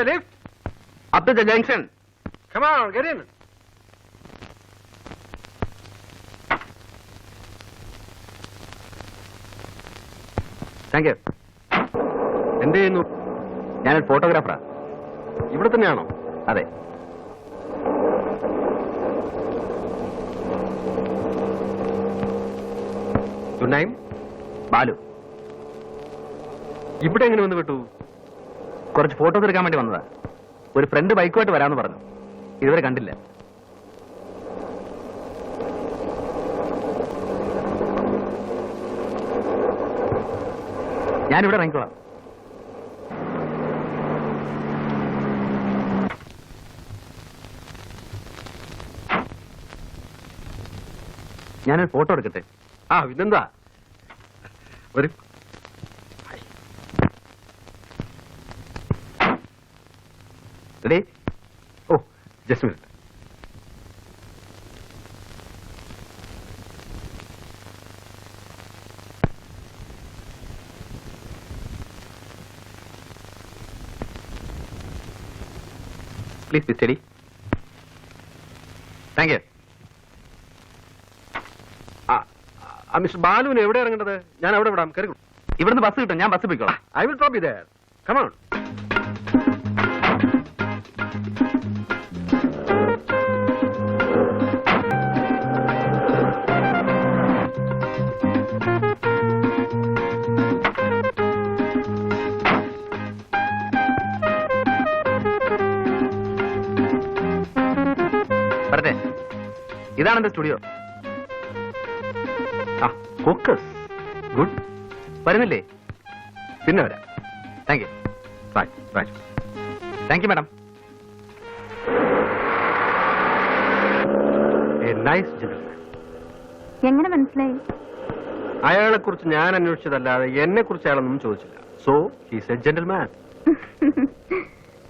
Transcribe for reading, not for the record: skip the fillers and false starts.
a lift? Up to the junction. Come on, get in. Thank you. എന്ത് ചെയ്യുന്നു? ഞാനൊരു ഫോട്ടോഗ്രാഫറാ. ഇവിടെ തന്നെയാണോ? അതെ. Your name? ബാലു. ഇവിടെ എങ്ങനെ വന്ന് വിട്ടു? കുറച്ച് ഫോട്ടോസ് എടുക്കാൻ വേണ്ടി വന്നതാ. ഒരു ഫ്രണ്ട് ബൈക്കുമായിട്ട് വരാമെന്ന് പറഞ്ഞു. ഇതുവരെ കണ്ടില്ല. ഞാനിവിടെ ഇറങ്ങിക്കോളാം. ഞാനൊരു ഫോട്ടോ എടുക്കട്ടെ? പിന്നെന്താ. ഒരു റെഡി? ഓ, just minute. Please be steady. Thank you. Mister ബാലുവിന് എവിടെ ഇറങ്ങേണ്ടത്? ഞാൻ അവിടെ വിടാം. കയറി. ഇവിടുന്ന് ബസ് കിട്ടും. ഞാൻ ബസ് പോയിക്കോളാം. I will drop you there. Come on. വരട്ടെ. ഇതാണ് എന്റെ സ്റ്റുഡിയോ. ഫോക്കസ്. ഗുഡ്. വരുന്നില്ലേ? പിന്നെ വരാം. Thank you. Right. Thank you madam. A nice gentleman. എങ്ങനെ മനസ്സിലായി? അയാളെ കുറിച്ച് ഞാൻ അന്വേഷിച്ചതല്ലാതെ എന്നെ കുറിച്ച് അയാളൊന്നും ചോദിച്ചില്ല. So he's A gentleman.